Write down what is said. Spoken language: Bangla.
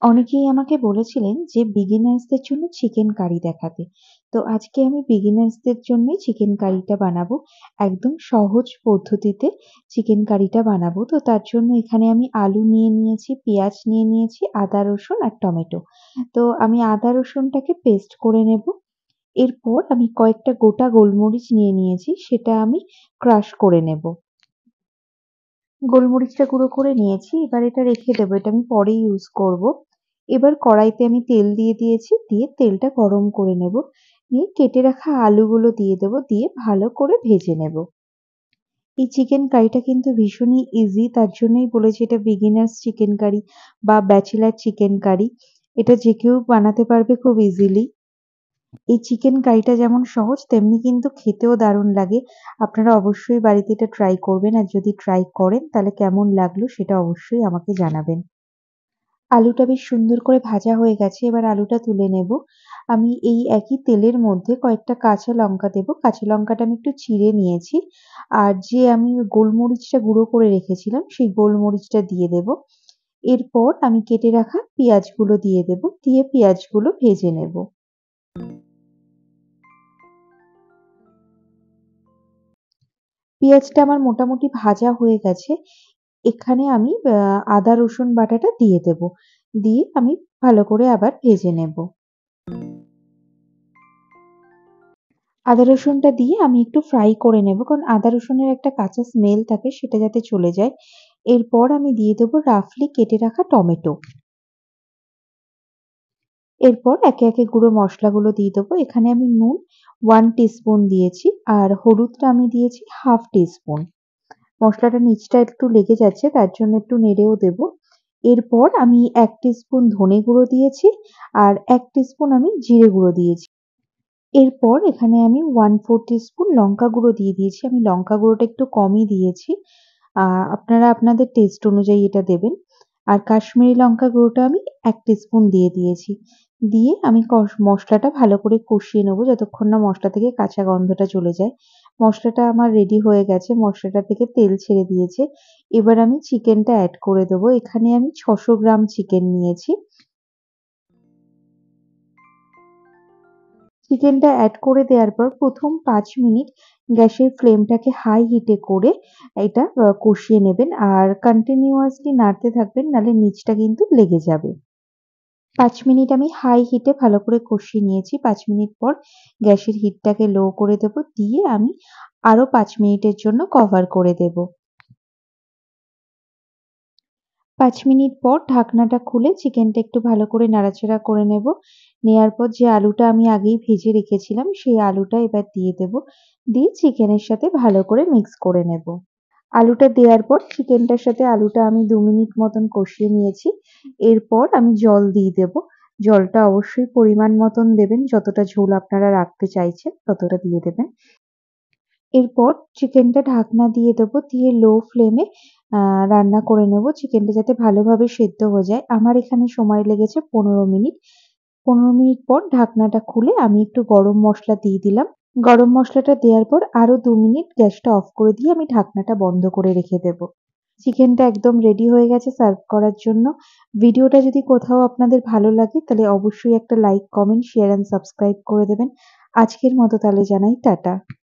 অনেকেই আমাকে বলেছিলেন যে বিগিনার্সদের জন্য চিকেন কারি দেখাতে। তো আজকে আমি বিগিনার্সদের জন্যই চিকেন কারিটা বানাবো। একদম সহজ পদ্ধতিতে চিকেন কারিটা বানাবো। তো তার জন্য এখানে আমি আলু নিয়ে নিয়েছি, পেঁয়াজ নিয়ে নিয়েছি, আদা, রসুন আর টমেটো। তো আমি আদা রসুনটাকে পেস্ট করে নেব। এরপর আমি কয়েকটা গোটা গোলমরিচ নিয়ে নিয়েছি, সেটা আমি ক্রাশ করে নেব। গোলমরিচটা গুঁড়ো করে নিয়েছি। এবার এটা রেখে দেবো। এটা আমি পরে ইউজ করব। এবার কড়াইতে আমি তেল দিয়ে দিয়েছি। দিয়ে তেলটা গরম করে নেব। নিয়ে কেটে রাখা আলুগুলো দিয়ে দেবো। দিয়ে ভালো করে ভেজে নেব। এই চিকেন কারিটা কিন্তু ভীষণই ইজি। তার জন্যই বলেছি এটা বিগিনার্স চিকেন কারি বা ব্যাচেলর চিকেন কারি। এটা যে কেউ বানাতে পারবে খুব ইজিলি। এই চিকেন কারিটা যেমন সহজ তেমনি কিন্তু খেতেও দারুণ লাগে। আপনারা অবশ্যই বাড়িতে এটা ট্রাই করবেন। আর যদি ট্রাই করেন তাহলে কেমন লাগলো সেটা অবশ্যই আমাকে জানাবেন। আলুটা বেশ সুন্দর করে ভাজা হয়ে গেছে। এবার আলুটা তুলে নেব। আমি এই একই তেলের মধ্যে কয়েকটা কাঁচা লঙ্কা দেব। কাঁচা লঙ্কাটা আমি একটু চিড়ে নিয়েছি। আর যে আমি গোলমরিচটা গুঁড়ো করে রেখেছিলাম সেই গোলমরিচটা দিয়ে দেব। এরপর আমি কেটে রাখা পেঁয়াজগুলো দিয়ে দেব। দিয়ে পেঁয়াজগুলো ভেজে নেব। পেঁয়াজটা আমার মোটামুটি ভাজা হয়ে গেছে। এখানে আমি আদা রসুন বাটাটা দিয়ে দেব। দিয়ে আমি ভালো করে আবার ভেজে নেব। আদা রসুনটা দিয়ে আমি একটু ফ্রাই করে নেব। কারণ আদা রসুনের একটা কাঁচা স্মেল থাকে সেটা যাতে চলে যায়। এরপর আমি দিয়ে দেবো রাফলি কেটে রাখা টমেটো। এরপর একে, একে গুঁড়ো মসলাগুলো দিয়ে দেবো। এখানে আমি নুন 1 টিস্পুন দিয়েছি। আর হলুদটা আমি দিয়েছি 1/2 টিস্পুন। মসলাটার নিচটা একটু লেগে যাচ্ছে তার জন্য একটু নেড়েও দেব। এরপর আমি 1 টিস্পুন ধনে গুঁড়ো দিয়েছি। আর 1 টিস্পুন আমি জিরে গুঁড়ো দিয়েছি। এরপর এখানে আমি 1/4 টিস্পুন লঙ্কা গুঁড়ো দিয়ে দিয়েছি। আমি লঙ্কা গুঁড়োটা একটু কমই দিয়েছি। আপনারা আপনাদের টেস্ট অনুযায়ী এটা দেবেন। আর কাশ্মীরি লঙ্কা গুঁড়োটা আমি 1 টিস্পুন দিয়ে দিয়েছি। দিয়ে আমি মসলাটা ভালো করে কষিয়ে নেবো যতক্ষণ না মসলা থেকে কাঁচা গন্ধটা চলে যায়। মসলাটা আমার রেডি হয়ে গেছে। মসলাটা থেকে তেল ছেড়ে দিয়েছে। এবার আমি চিকেনটা এড করে দেবো। এখানে আমি 600 গ্রাম চিকেন নিয়েছি। চিকেনটা এড করে দেওয়ার পর ১ম ৫ মিনিট গ্যাসের ফ্লেমটাকে হাই হিটে করে এটা কষিয়ে নেবেন। আর কন্টিনিউয়াসলি নাড়তে থাকবেন নাহলে নিচটা কিন্তু লেগে যাবে। ৫ মিনিট আমি হাই হিটে ভালো করে কষিয়ে নিয়েছি। ৫ মিনিট পর গ্যাসের হিটটাকে লো করে দেব। দিয়ে আমি আরো ৫ মিনিটের জন্য কভার করে দেব। ৫ মিনিট পর ঢাকনাটা খুলে চিকেনটা একটু ভালো করে নাড়াচাড়া করে নেব। নেয়ার পর যে আলুটা আমি আগেই ভেজে রেখেছিলাম সেই আলুটা এবার দিয়ে দেব। দিয়ে চিকেনের সাথে ভালো করে মিক্স করে নেব। আলুটা দেওয়ার পর চিকেনটার সাথে আলুটা আমি ২ মিনিট মতন কষিয়ে নিয়েছি। এরপর আমি জল দিয়ে দেব। জলটা অবশ্যই পরিমাণ মতন দেবেন। যতটা ঝোল আপনারা রাখতে চাইছেন ততটা দিয়ে দেবেন। এরপর চিকেনটা ঢাকনা দিয়ে দেবো। দিয়ে লো ফ্লেমে রান্না করে নেবো। চিকেনটা যাতে ভালোভাবে সেদ্ধ হয়ে যায়। আমার এখানে সময় লেগেছে ১৫ মিনিট। ১৫ মিনিট পর ঢাকনাটা খুলে আমি একটু গরম মসলা দিয়ে দিলাম। গরম মসলাটা দেওয়ার পর আরো ২ মিনিট গ্যাসটা অফ করে দিয়ে আমি ঢাকনাটা বন্ধ করে রেখে দেবো। চিকেনটা একদম রেডি হয়ে গেছে সার্ভ করার জন্য। ভিডিওটা যদি কোথাও আপনাদের ভালো লাগে তাহলে অবশ্যই একটা like, comment, share and subscribe করে দেবেন। আজকের মতো তাহলে জানাই টাটা।